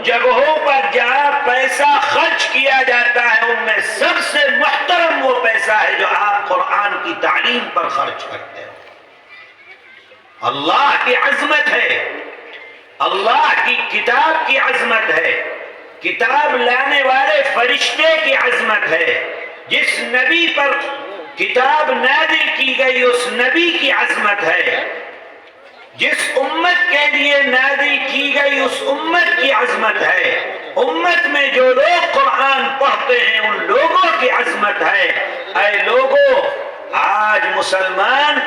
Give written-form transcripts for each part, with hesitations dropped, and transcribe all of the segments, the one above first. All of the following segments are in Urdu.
جگہوں پر جہاں پیسہ خرچ کیا جاتا ہے ان میں سب سے محترم وہ پیسہ ہے جو آپ قرآن کی تعلیم پر خرچ کرتے ہو۔ اللہ کی عظمت ہے، اللہ کی کتاب کی عظمت ہے، کتاب لانے والے فرشتے کی عظمت ہے، جس نبی پر کتاب نازل کی گئی اس نبی کی عظمت ہے، جس امت کے لیے نازل کی گئی اس امت کی عظمت ہے، امت میں جو لوگ قرآن پڑھتے ہیں ان لوگوں کی عظمت ہے۔ اے لوگوں، آج مسلمان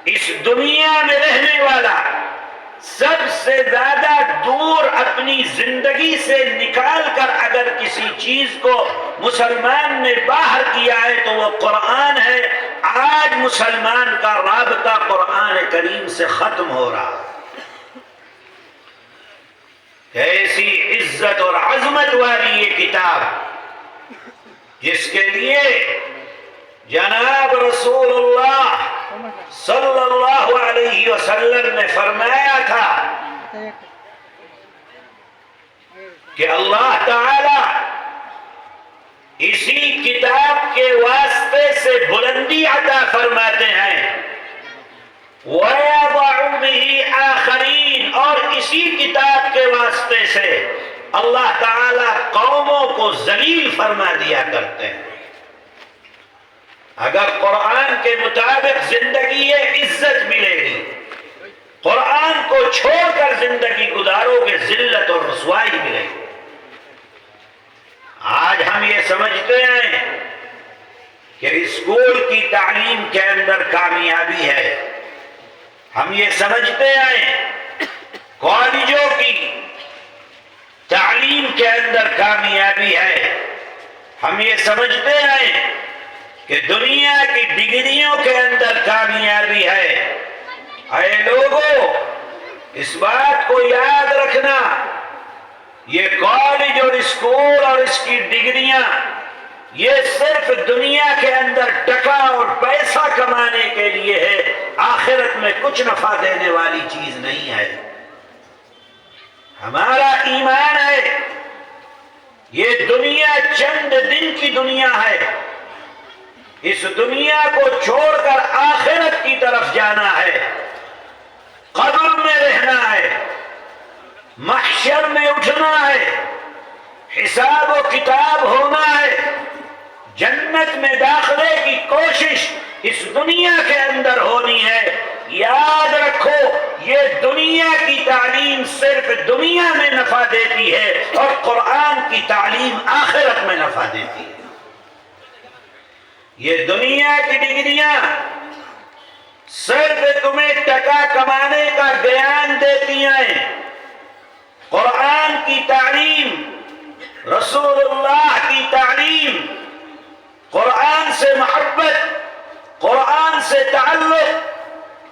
اس دنیا میں رہنے والا سب سے زیادہ دور اپنی زندگی سے نکال کر اگر کسی چیز کو مسلمان نے باہر کیا ہے تو وہ قرآن ہے۔ آج مسلمان کا رابطہ قرآن کریم سے ختم ہو رہا ہے۔ ایسی عزت اور عظمت والی یہ کتاب جس کے لیے جناب رسول اللہ صلی اللہ علیہ وسلم نے فرمایا تھا کہ اللہ تعالی اسی کتاب کے واسطے سے بلندی عطا فرماتے ہیں، وَيَضَعُ بِهِ آخَرِينَ، اور اسی کتاب کے واسطے سے اللہ تعالی قوموں کو ذلیل فرما دیا کرتے ہیں۔ اگر قرآن کے مطابق زندگی عزت ملے گی، قرآن کو چھوڑ کر زندگی گزارو گے ذلت اور رسوائی ملے گی۔ آج ہم یہ سمجھتے ہیں کہ اسکول کی تعلیم کے اندر کامیابی ہے، ہم یہ سمجھتے ہیں کالجوں کی تعلیم کے اندر کامیابی ہے، ہم یہ سمجھتے ہیں کہ دنیا کی ڈگریوں کے اندر کامیابی ہے۔ اے لوگوں، اس بات کو یاد رکھنا، یہ کالج اور اسکول اور اس کی ڈگریاں یہ صرف دنیا کے اندر ٹکا اور پیسہ کمانے کے لیے ہے، آخرت میں کچھ نفع دینے والی چیز نہیں ہے۔ ہمارا ایمان ہے یہ دنیا چند دن کی دنیا ہے، اس دنیا کو چھوڑ کر آخرت کی طرف جانا ہے، قبر میں رہنا ہے، محشر میں اٹھنا ہے، حساب و کتاب ہونا ہے، جنت میں داخلے کی کوشش اس دنیا کے اندر ہونی ہے۔ یاد رکھو یہ دنیا کی تعلیم صرف دنیا میں نفع دیتی ہے اور قرآن کی تعلیم آخرت میں نفع دیتی ہے۔ یہ دنیا کی ڈگریاں صرف تمہیں ٹکا کمانے کا گیان دیتی ہیں، قرآن کی تعلیم، رسول اللہ کی تعلیم، قرآن سے محبت، قرآن سے تعلق،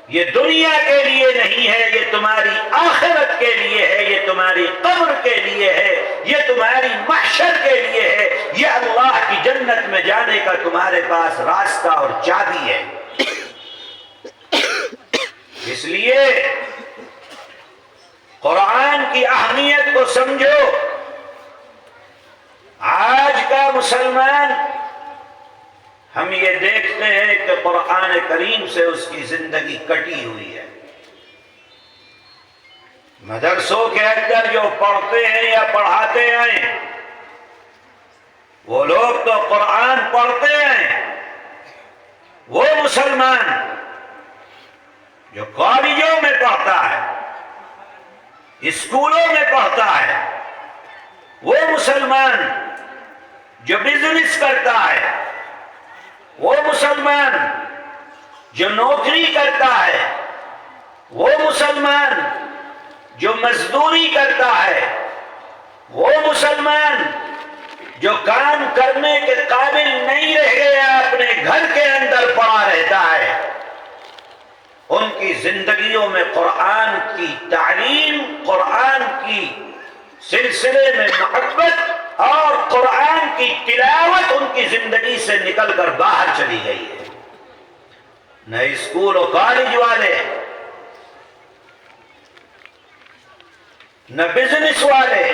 یہ دنیا کے لیے نہیں ہے، یہ تمہاری آخرت کے لیے ہے، یہ تمہاری قبر کے لیے ہے، یہ تمہاری محشر کے لیے ہے، یہ اللہ کی جنت میں جانے کا تمہارے پاس راستہ اور چابی ہے۔ اس لیے قرآن کی اہمیت کو سمجھو۔ آج کا مسلمان ہم یہ دیکھتے ہیں کہ قرآن کریم سے اس کی زندگی کٹی ہوئی ہے۔ مدرسوں کے اندر جو پڑھتے ہیں یا پڑھاتے ہیں وہ لوگ تو قرآن پڑھتے ہیں، وہ مسلمان جو کالجوں میں پڑھتا ہے، اسکولوں میں پڑھتا ہے، وہ مسلمان جو بزنس کرتا ہے، وہ مسلمان جو نوکری کرتا ہے، وہ مسلمان جو مزدوری کرتا ہے، وہ مسلمان جو کام کرنے کے قابل نہیں رہ گیا اپنے گھر کے اندر پڑا رہتا ہے، ان کی زندگیوں میں قرآن کی تعلیم، قرآن کی سلسلے میں محبت اور قرآن کی تلاوت ان کی زندگی سے نکل کر باہر چلی گئی ہے۔ نہ اسکول و کالج والے، نہ بزنس والے،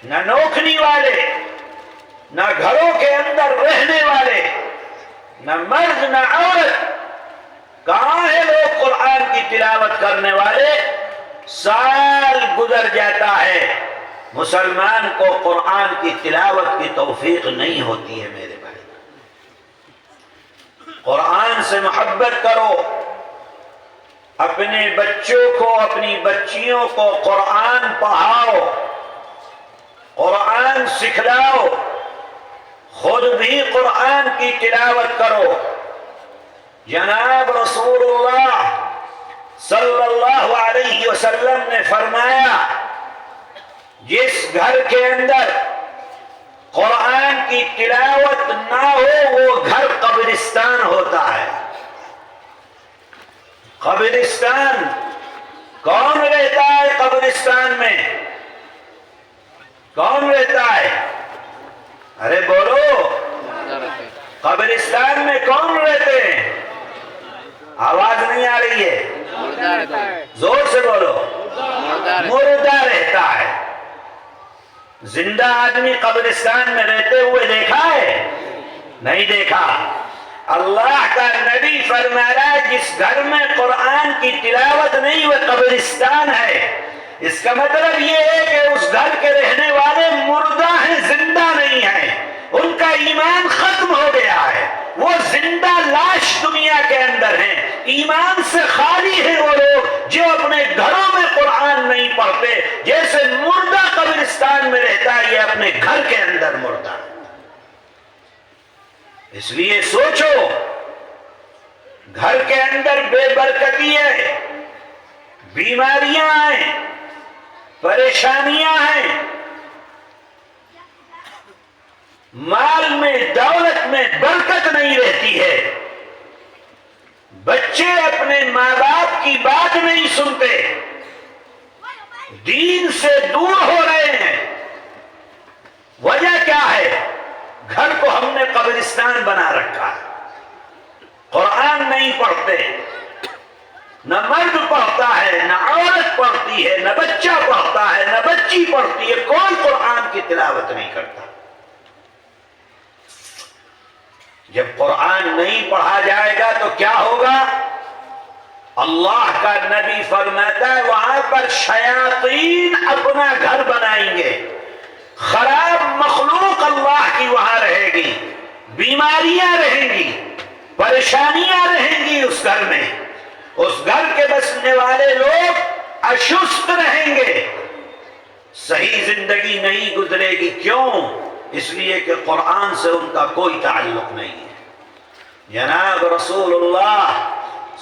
نہ نوکری والے، نہ گھروں کے اندر رہنے والے، نہ مرد نہ عورت، کہاں ہے لوگ قرآن کی تلاوت کرنے والے؟ سال گزر جاتا ہے، مسلمان کو قرآن کی تلاوت کی توفیق نہیں ہوتی ہے۔ میرے بھائی، قرآن سے محبت کرو، اپنے بچوں کو، اپنی بچیوں کو قرآن پڑھاؤ، قرآن سکھلاؤ، خود بھی قرآن کی تلاوت کرو۔ جناب رسول اللہ صلی اللہ علیہ وسلم نے فرمایا، جس گھر کے اندر قرآن کی تلاوت نہ ہو وہ گھر قبرستان ہوتا ہے۔ قبرستان، کون رہتا ہے قبرستان میں؟ کون رہتا ہے؟ ارے بولو، قبرستان میں کون رہتے ہیں؟ آواز نہیں آ رہی ہے، زور سے بولو۔ مردہ رہتا ہے۔ زندہ آدمی قبرستان میں رہتے ہوئے دیکھا ہے؟ نہیں دیکھا۔ اللہ کا نبی فرما رہا ہے جس گھر میں قرآن کی تلاوت نہیں وہ قبرستان ہے۔ اس کا مطلب یہ ہے کہ اس گھر کے رہنے والے مردہ ہیں، زندہ نہیں ہیں، ان کا ایمان ختم ہو گیا ہے، وہ زندہ لاش دنیا کے اندر ہیں، ایمان سے خالی ہیں وہ لوگ جو اپنے گھروں میں قرآن نہیں پڑھتے۔ جیسے مردہ قبرستان میں رہتا ہے، یہ اپنے گھر کے اندر مردہ۔ اس لیے سوچو، گھر کے اندر بے برکتی ہے، بیماریاں ہیں، پریشانیاں ہیں، مال میں دولت میں برکت نہیں رہتی ہے، بچے اپنے ماں باپ کی بات نہیں سنتے، دین سے دور ہو رہے ہیں۔ وجہ کیا ہے؟ گھر کو ہم نے قبرستان بنا رکھا ہے، قرآن نہیں پڑھتے، نہ مرد پڑھتا ہے، نہ عورت پڑھتی ہے، نہ بچہ پڑھتا ہے، نہ بچی پڑھتی ہے، کوئی قرآن کی تلاوت نہیں کرتا۔ جب قرآن نہیں پڑھا جائے گا تو کیا ہوگا؟ اللہ کا نبی فرماتا ہے وہاں پر شیاطین اپنا گھر بنائیں گے، خراب مخلوق اللہ کی وہاں رہے گی، بیماریاں رہیں گی، پریشانیاں رہیں گی اس گھر میں، اس گھر کے بسنے والے لوگ اشست رہیں گے، صحیح زندگی نہیں گزرے گی۔ کیوں؟ اس لیے کہ قرآن سے ان کا کوئی تعلق نہیں ہے۔ جناب رسول اللہ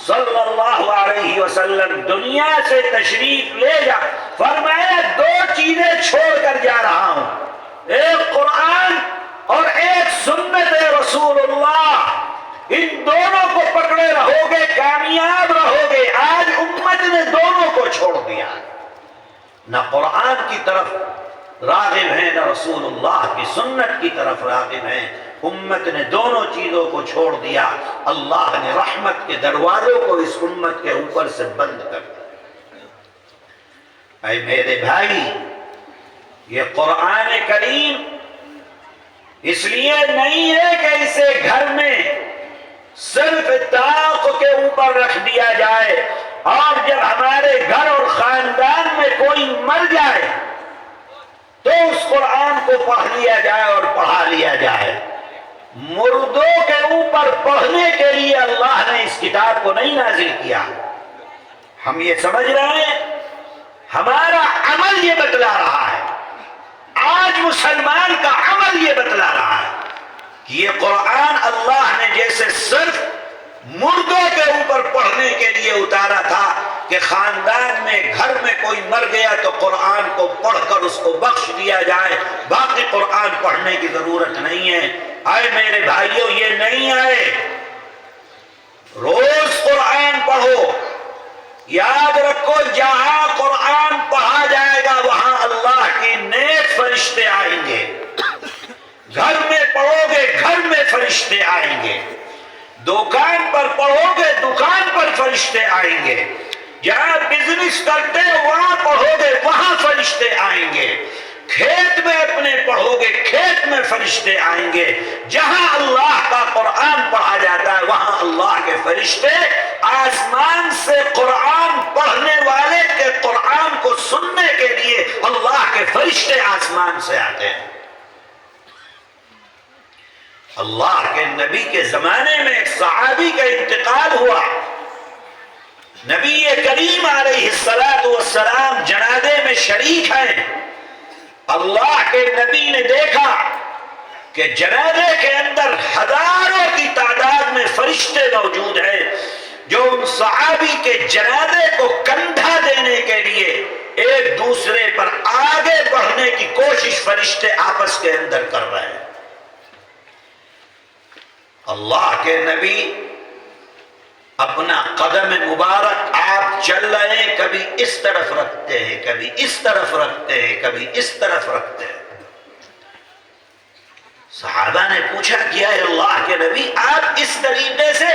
صلی اللہ علیہ وسلم دنیا سے تشریف لے جا، فرمایا دو چیزیں چھوڑ کر جا رہا ہوں، ایک قرآن اور ایک سنت رسول اللہ، ان دونوں کو پکڑے رہو گے کامیاب رہو گے۔ آج امت نے دونوں کو چھوڑ دیا، نہ قرآن کی طرف راغب ہیں نہ رسول اللہ کی سنت کی طرف راغب ہیں۔ امت نے دونوں چیزوں کو چھوڑ دیا، اللہ نے رحمت کے دروازوں کو اس امت کے اوپر سے بند کر دیا۔ اے میرے بھائی، یہ قرآن کریم اس لیے نہیں ہے کہ اسے گھر میں صرف طاق کے اوپر رکھ دیا جائے اور جب ہمارے گھر اور خاندان میں کوئی مر جائے تو اس قرآن کو پڑھ لیا جائے اور پڑھا لیا جائے۔ مردوں کے اوپر پڑھنے کے لیے اللہ نے اس کتاب کو نہیں نازل کیا۔ ہم یہ سمجھ رہے ہیں، ہمارا عمل یہ بتلا رہا ہے، آج مسلمان کا عمل یہ بتلا رہا ہے کہ یہ قرآن اللہ نے جیسے صرف مردوں کے اوپر پڑھنے کے لیے اتارا تھا کہ خاندان میں گھر میں کوئی مر گیا تو قرآن کو پڑھ کر اس کو بخش دیا جائے، باقی قرآن پڑھنے کی ضرورت نہیں ہے۔ آئے میرے بھائیوں، یہ نہیں آئے، روز قرآن پڑھو۔ یاد رکھو، جہاں قرآن پڑھا جائے گا وہاں اللہ کی نیک فرشتے آئیں گے۔ گھر میں پڑھو گے، گھر میں فرشتے آئیں گے۔ دکان پر پڑھو گے، دکان پر فرشتے آئیں گے۔ جہاں بزنس کرتے ہو وہاں پڑھو گے، وہاں فرشتے آئیں گے۔ کھیت میں میں فرشتے آئیں گے. جہاں اللہ کا قرآن پڑھا جاتا ہے وہاں اللہ کے فرشتے آسمان سے قرآن پڑھنے والے کے قرآن کو سننے کے لیے اللہ کے فرشتے آسمان سے آتے ہیں. اللہ کے نبی کے زمانے میں ایک صحابی کا انتقال ہوا. نبی کریم علیہ السلام جنازے میں شریک ہیں. اللہ کے نبی نے دیکھا کہ جنازے کے اندر ہزاروں کی تعداد میں فرشتے موجود ہیں جو ان صحابی کے جنازے کو کندھا دینے کے لیے ایک دوسرے پر آگے بڑھنے کی کوشش فرشتے آپس کے اندر کر رہے ہیں. اللہ کے نبی اپنا قدم مبارک آپ چل رہے ہیں, کبھی اس طرف رکھتے ہیں, کبھی اس طرف رکھتے ہیں, کبھی اس طرف رکھتے ہیں. صحابہ نے پوچھا کیا ہے اللہ کے نبی, آپ اس طریقے سے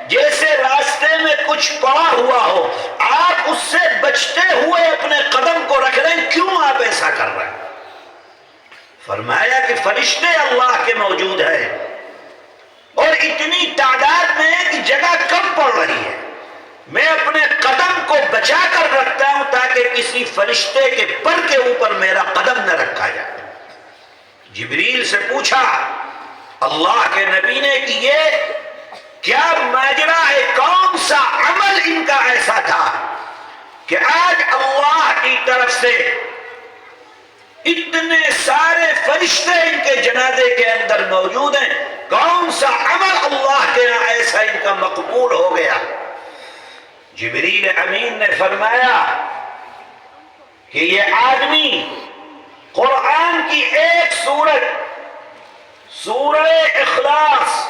جیسے راستے میں کچھ پڑا ہوا ہو آپ اس سے بچتے ہوئے اپنے قدم کو رکھ رہے ہیں, کیوں آپ ایسا کر رہے ہیں؟ فرمایا کہ فرشتے اللہ کے موجود ہیں اور اتنی تعداد میں ہے کہ جگہ کم پڑ رہی ہے, میں اپنے قدم کو بچا کر رکھتا ہوں تاکہ کسی فرشتے کے پر کے اوپر میرا قدم نہ رکھا جائے. جبریل سے پوچھا اللہ کے نبی نے کہ یہ کیا ماجرا ہے, کون سا عمل ان کا ایسا تھا کہ آج اللہ کی طرف سے اتنے سارے فرشتے ان کے جنازے کے اندر موجود ہیں, کون سا عمل اللہ کے یہاں ایسا ان کا مقبول ہو گیا؟ جبریل امین نے فرمایا کہ یہ آدمی قرآن کی ایک سورت سورہ اخلاص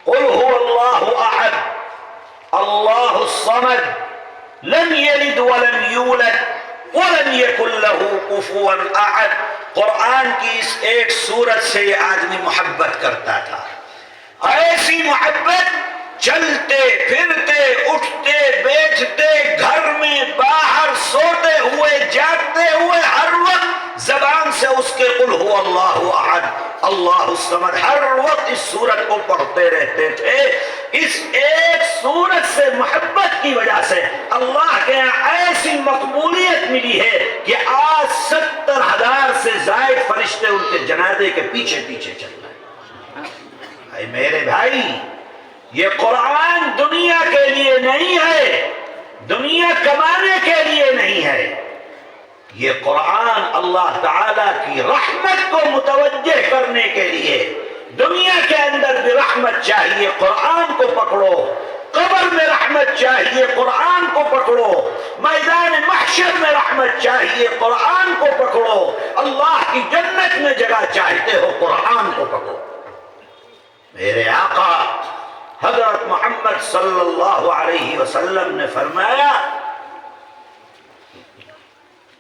قل هو اللہ احد اللہ الصمد لم یلد ولم یولد وَلَمْ يَكُنْ لَهُ كُفُوًا أَحَدٌ, قرآن کی اس ایک سورت سے یہ آدمی محبت کرتا تھا. ایسی محبت چلتے پھرتے اٹھتے بیٹھتے گھر میں باہر سوتے ہوئے جاگتے ہوئے ہر وقت زبان سے اس کے قل هو اللہ احد اللہ الصمد ہر وقت اس سورت کو پڑھتے رہتے تھے. اس ایک سورت سے محبت کی وجہ سے اللہ کے یہاں ایسی مقبولیت ملی ہے کہ آج 70,000 سے زائد فرشتے ان کے جنازے کے پیچھے پیچھے چل رہے ہیں. اے میرے بھائی, یہ قرآن دنیا کے لیے نہیں ہے, دنیا کمانے کے لیے نہیں ہے. یہ قرآن اللہ تعالیٰ کی رحمت کو متوجہ کرنے کے لیے. دنیا کے اندر بھی رحمت چاہیے, قرآن کو پکڑو. قبر میں رحمت چاہیے, قرآن کو پکڑو. میدان محشر میں رحمت چاہیے, قرآن کو پکڑو. اللہ کی جنت میں جگہ چاہتے ہو, قرآن کو پکڑو. میرے آقا حضرت محمد صلی اللہ علیہ وسلم نے فرمایا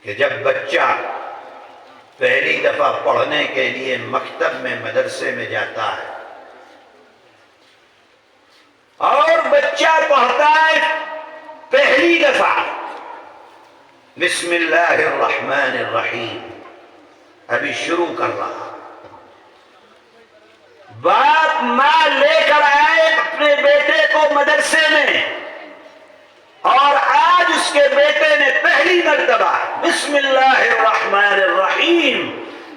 کہ جب بچہ پہلی دفعہ پڑھنے کے لیے مکتب میں مدرسے میں جاتا ہے اور بچہ پڑھتا ہے پہلی دفعہ بسم اللہ الرحمن الرحیم, ابھی شروع کر رہا, باپ ماں لے کر آئے اپنے بیٹے کو مدرسے میں اور آج اس کے بیٹے نے پہلی مرتبہ بسم اللہ الرحمن الرحیم,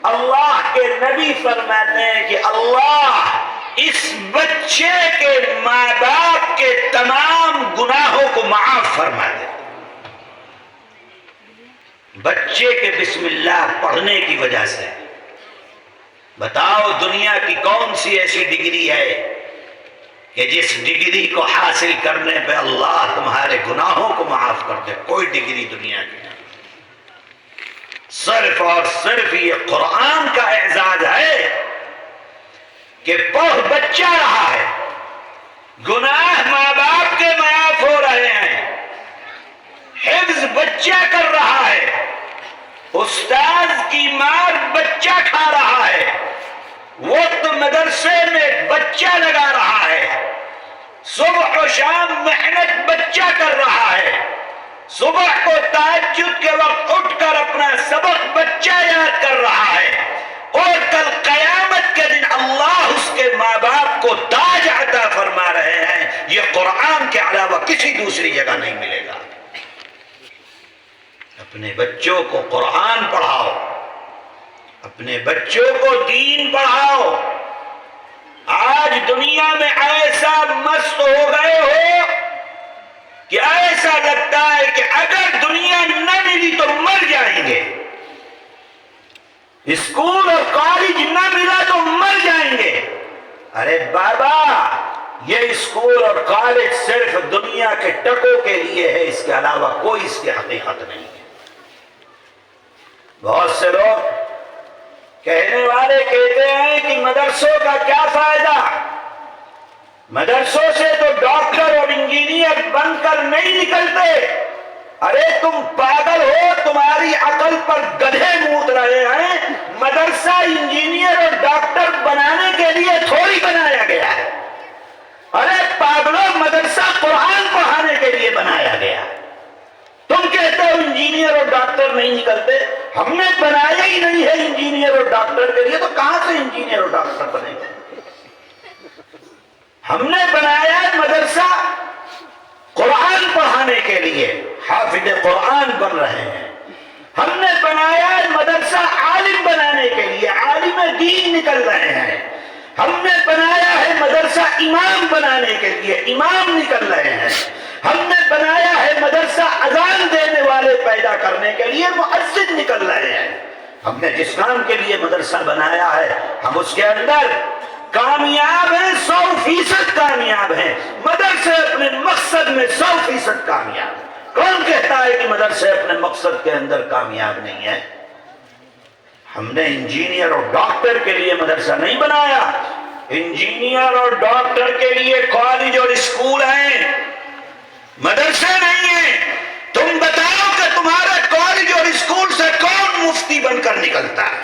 اللہ کے نبی فرماتے ہیں کہ اللہ اس بچے کے ماں باپ کے تمام گناہوں کو معاف فرما دے. بچے کے بسم اللہ پڑھنے کی وجہ سے. بتاؤ دنیا کی کون سی ایسی ڈگری ہے کہ جس ڈگری کو حاصل کرنے پہ اللہ تمہارے گناہوں کو معاف کر دے؟ کوئی ڈگری دنیا کی نہیں. صرف اور صرف یہ قرآن کا اعزاز ہے کہ پڑھ بچہ رہا ہے, گناہ ماں باپ کے معاف ہو رہے ہیں, حفظ بچہ کر رہا ہے, استاذ کی مار بچہ کھا رہا ہے, وقت مدرسے میں بچہ لگا رہا ہے, صبح و شام محنت بچہ کر رہا ہے, صبح کو تہجد کے وقت اٹھ کر اپنا سبق بچہ یاد کر رہا ہے, اور کل قیامت دوسری جگہ نہیں ملے گا۔ اپنے بچوں کو قرآن پڑھاؤ، اپنے بچوں کو دین پڑھاؤ۔ آج دنیا میں ایسا مست ہو گئے ہو کہ ایسا لگتا ہے کہ اگر دنیا نہ ملی تو مر جائیں گے، اسکول اور کالج نہ ملا تو مر جائیں گے۔ ارے بابا، یہ اسکول اور کالج صرف دنیا کے ٹکوں کے لیے ہے، اس کے علاوہ کوئی اس کی حقیقت نہیں ہے۔ بہت سے لوگ کہنے والے کہتے ہیں کہ مدرسوں کا کیا فائدہ، مدرسوں سے تو ڈاکٹر اور انجینئر بن کر نہیں نکلتے۔ ارے تم پاگل ہو، تمہاری عقل پر گدھے موت رہے ہیں۔ مدرسہ انجینئر اور ڈاکٹر بنانے کے لیے تھوڑی بنایا گیا ہے۔ ارے پاگلوں، مدرسہ قرآن پڑھانے کے لیے بنایا گیا ہے۔ تم کہتے ہو انجینئر اور ڈاکٹر نہیں نکلتے، ہم نے بنایا ہی نہیں ہے انجینئر اور ڈاکٹر کے لیے، تو کہاں سے انجینئر اور ڈاکٹر بنے گا؟ ہم نے بنایا مدرسہ قرآن پڑھانے کے لیے، حافظ قرآن بن رہے ہیں۔ ہم نے بنایا مدرسہ عالم بنانے کے لیے، عالم دین نکل رہے ہیں۔ ہم نے بنایا ہے مدرسہ امام بنانے کے لیے، امام نکل رہے ہیں۔ ہم نے بنایا ہے مدرسہ اذان دینے والے پیدا کرنے کے لیے، مؤذن نکل رہے ہیں۔ ہم نے جس کام کے لیے مدرسہ بنایا ہے، ہم اس کے اندر کامیاب ہیں، 100% کامیاب ہیں۔ مدرسے اپنے مقصد میں 100% کامیاب۔ کون کہتا ہے کہ مدرسے اپنے مقصد کے اندر کامیاب نہیں ہے؟ ہم نے انجینئر اور ڈاکٹر کے لیے مدرسہ نہیں بنایا، انجینئر اور ڈاکٹر کے لیے کالج اور اسکول ہیں، مدرسے نہیں ہیں۔ تم بتاؤ کہ تمہارا کالج اور اسکول سے کون مفتی بن کر نکلتا ہے؟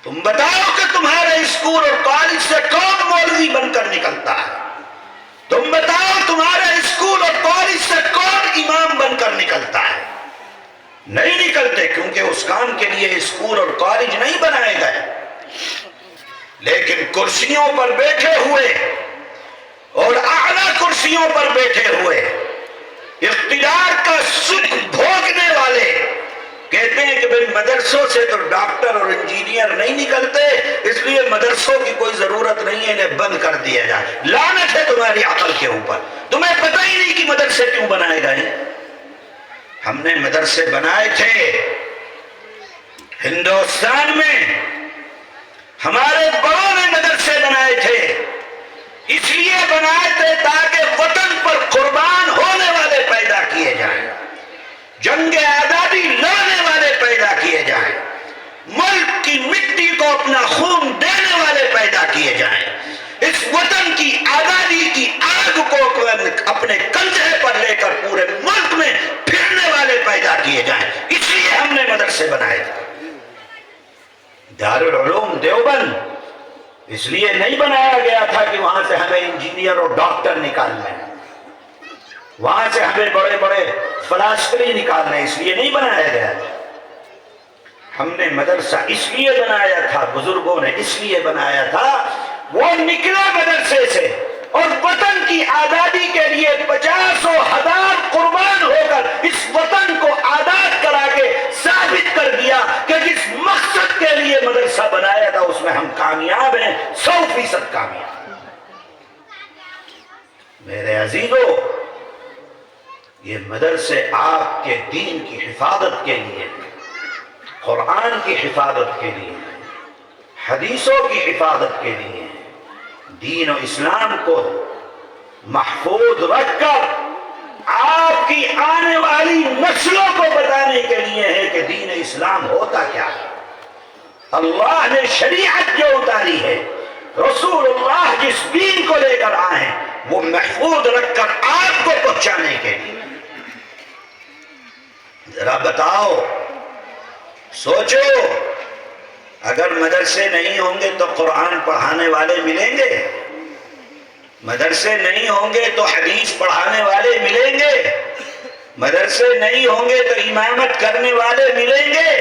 تم بتاؤ کہ تمہارے اسکول اور کالج سے کون مولوی بن کر نکلتا ہے؟ تم بتاؤ تمہارے اسکول اور کالج سے کون امام بن کر نکلتا ہے؟ نہیں نکلتے، کیونکہ اس کام کے لیے اسکول اور کالج نہیں بنائے گئے۔ لیکن کرسیوں پر بیٹھے ہوئے اور اعلیٰ کرسیوں پر بیٹھے ہوئے اقتدار کا سکھ بھوگنے والے کہتے ہیں کہ بھئی مدرسوں سے تو ڈاکٹر اور انجینئر نہیں نکلتے، اس لیے مدرسوں کی کوئی ضرورت نہیں ہے، انہیں بند کر دیا جائے۔ لعنت ہے تمہاری عقل کے اوپر، تمہیں پتہ ہی نہیں کہ مدرسے کیوں بنائے گئے۔ ہم نے مدرسے بنائے تھے ہندوستان میں، ہمارے بڑوں نے مدرسے بنائے تھے، اس لیے بنائے تھے تاکہ وطن پر قربان ہونے والے پیدا کیے جائیں، جنگ آزادی لڑنے والے پیدا کیے جائیں، ملک کی مٹی کو اپنا خون دینے والے پیدا کیے جائیں، اس وطن کی آزادی کی آگ کو اپنے کندھے پر لے کر پورے ملک میں پھرنے والے پیدا کیے جائیں۔ اس لیے ہم نے مدرسے بنائے تھے۔ دارالعلوم دیوبند اس لیے نہیں بنایا گیا تھا کہ وہاں سے ہمیں انجینئر اور ڈاکٹر نکالنا ہے، وہاں سے ہمیں بڑے بڑے فلاسفی نکالنا ہے، اس لیے نہیں بنایا گیا تھا۔ ہم نے مدرسہ اس لیے بنایا تھا، بزرگوں نے اس لیے بنایا تھا، وہ نکلا مدرسے سے اور وطن کی آزادی کے لیے 50,000 قربان ہو کر اس وطن کو آزاد کرا کے ثابت کر دیا کہ جس مقصد کے لیے مدرسہ بنایا تھا اس میں ہم کامیاب ہیں، 100% کامیاب۔ میرے عزیزو، یہ مدرسے آپ کے دین کی حفاظت کے لیے، قرآن کی حفاظت کے لیے، حدیثوں کی حفاظت کے لیے، دین و اسلام کو محفوظ رکھ کر آپ کی آنے والی نسلوں کو بتانے کے لیے ہے کہ دین اسلام ہوتا کیا ہے، اللہ نے شریعت جو اتاری ہے، رسول اللہ جس دین کو لے کر آئے ہیں وہ محفوظ رکھ کر آپ کو پہنچانے کے لیے۔ ذرا بتاؤ، سوچو، اگر مدرسے نہیں ہوں گے تو قرآن پڑھانے والے ملیں گے، مدرسے نہیں ہوں گے تو حدیث پڑھانے والے ملیں گے، مدرسے نہیں ہوں گے تو امامت کرنے والے ملیں گے،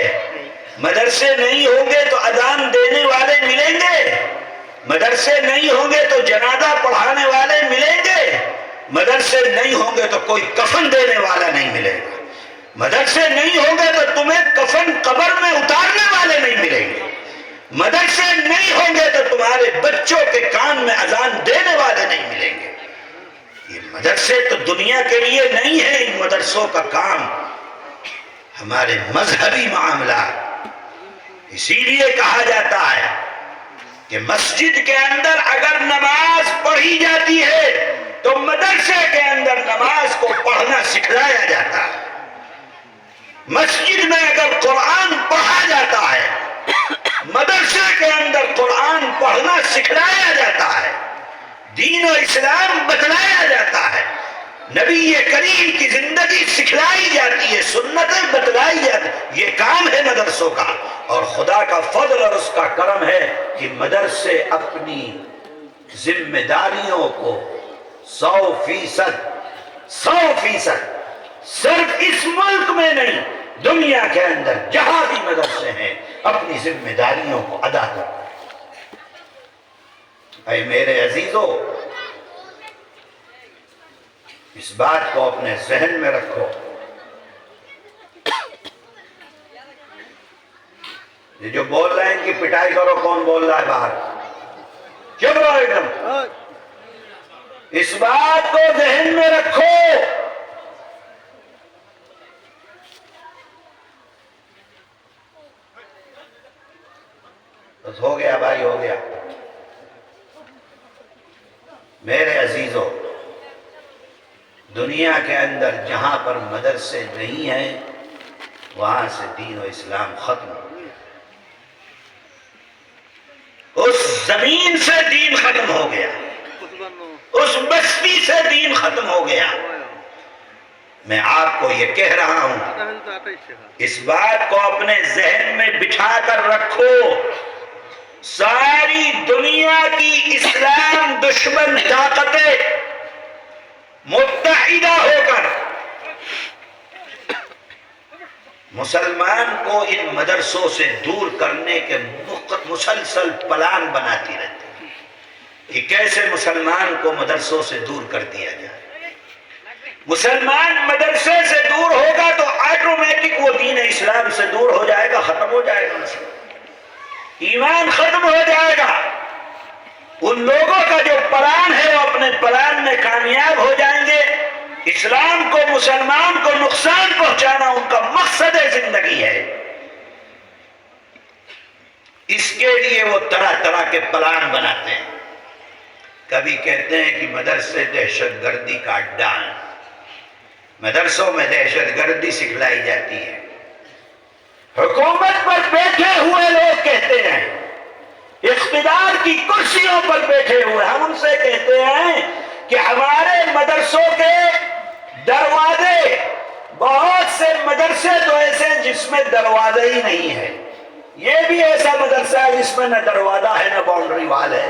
مدرسے نہیں ہوں گے تو اذان دینے والے ملیں گے، مدرسے نہیں ہوں گے تو جنازہ پڑھانے والے ملیں گے، مدرسے نہیں ہوں گے تو کوئی کفن دینے والا نہیں ملے گا، مدرسے نہیں ہوں گے تو تمہیں کفن قبر میں اتارنے والے نہیں ملیں گے، مدرسے نہیں ہوں گے تو تمہارے بچوں کے کان میں اذان دینے والے نہیں ملیں گے۔ یہ مدرسے تو دنیا کے لیے نہیں ہے، ان مدرسوں کا کام ہمارے مذہبی معاملات۔ اسی لیے کہا جاتا ہے کہ مسجد کے اندر اگر نماز پڑھی جاتی ہے تو مدرسے کے اندر نماز کو پڑھنا سکھلایا جاتا ہے، مسجد میں اگر قرآن پڑھا جاتا ہے مدرسے کے اندر قرآن پڑھنا سکھلایا جاتا ہے، دین و اسلام بتلایا جاتا ہے، نبی کریم کی زندگی سکھلائی جاتی ہے، سنتیں بتلائی جاتی، یہ کام ہے مدرسوں کا۔ اور خدا کا فضل اور اس کا کرم ہے کہ مدرسے اپنی ذمہ داریوں کو 100% صرف اس ملک میں نہیں، دنیا کے اندر جہاں بھی مدرسے ہیں اپنی ذمہ داریوں کو ادا کرتے ہیں۔ اے میرے عزیزو، اس بات کو اپنے ذہن میں رکھو، یہ جو بول رہے ہیں ان کی پٹائی کرو، کون بول رہا ہے باہر؟ چپ رہو ایک دم۔ اس بات کو ذہن میں رکھو، بس ہو گیا بھائی، ہو گیا۔ میرے عزیزو، دنیا کے اندر جہاں پر مدرسے نہیں ہیں وہاں سے دین و اسلام ختم ہو گیا، اس زمین سے دین ختم ہو گیا، اس بستی سے دین ختم ہو گیا۔ میں آپ کو یہ کہہ رہا ہوں، اس بات کو اپنے ذہن میں بٹھا کر رکھو، ساری دنیا کی اسلام دشمن طاقتیں متحدہ ہو کر مسلمان کو ان مدرسوں سے دور کرنے کے مسلسل پلان بناتی رہتی ہے کہ کیسے مسلمان کو مدرسوں سے دور کر دیا جائے۔ مسلمان مدرسے سے دور ہوگا تو آٹومیٹک وہ دین اسلام سے دور ہو جائے گا، ختم ہو جائے گا، ایمان ختم ہو جائے گا۔ ان لوگوں کا جو پلان ہے وہ اپنے پلان میں کامیاب ہو جائیں گے۔ اسلام کو، مسلمان کو نقصان پہنچانا ان کا مقصد زندگی ہے، اس کے لیے وہ طرح طرح کے پلان بناتے ہیں۔ کبھی کہتے ہیں کہ مدرسے دہشت گردی کا اڈا ہے، مدرسوں میں دہشت گردی سکھلائی جاتی ہے۔ حکومت پر بیٹھے ہوئے لوگ کہتے ہیں، اقتدار کی کرسیوں پر بیٹھے ہوئے، ہم ان سے کہتے ہیں کہ ہمارے مدرسوں کے دروازے، بہت سے مدرسے تو ایسے ہیں جس میں دروازہ ہی نہیں ہے، یہ بھی ایسا مدرسہ ہے جس میں نہ دروازہ ہے نہ باؤنڈری وال ہے،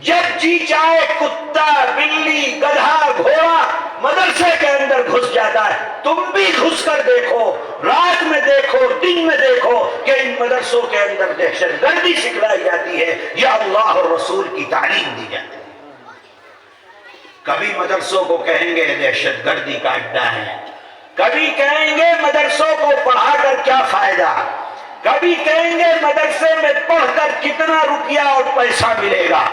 جب جی چاہے کتا، بلی، گدھا، گھوڑا مدرسے کے اندر گھس جاتا ہے۔ تم بھی گھس کر دیکھو، رات میں دیکھو، دن میں دیکھو کہ ان مدرسوں کے اندر دہشت گردی سکھلائی جاتی ہے یا اللہ اور رسول کی تعلیم دی جاتی ہے۔ کبھی مدرسوں کو کہیں گے دہشت گردی کا اڈا ہے، کبھی کہیں گے مدرسوں کو پڑھا کر کیا فائدہ، کبھی کہیں گے مدرسے میں پڑھ کر کتنا روپیہ اور پیسہ ملے گا،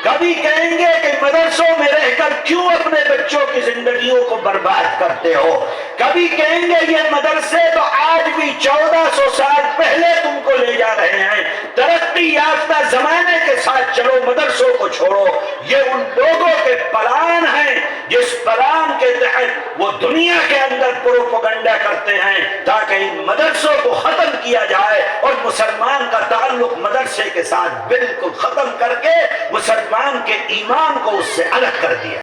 کبھی کہیں گے کہ مدرسوں میں رہ کر کیوں اپنے بچوں کی زندگیوں کو برباد کرتے ہو، کبھی کہیں گے یہ مدرسے تو آج بھی 1400 سال پہلے تم کو لے جا رہے ہیں، ترقی یافتہ زمانے کے ساتھ چلو، مدرسوں کو چھوڑو۔ یہ ان لوگوں کے پلان ہیں جس پلان کے تحت وہ دنیا کے اندر پروپیگنڈا کرتے ہیں تاکہ ان مدرسوں کو ختم کیا جائے اور مسلمان کا تعلق مدرسے کے ساتھ بالکل ختم کر کے مسلمان کے ایمان کو اس سے الگ کر دیا۔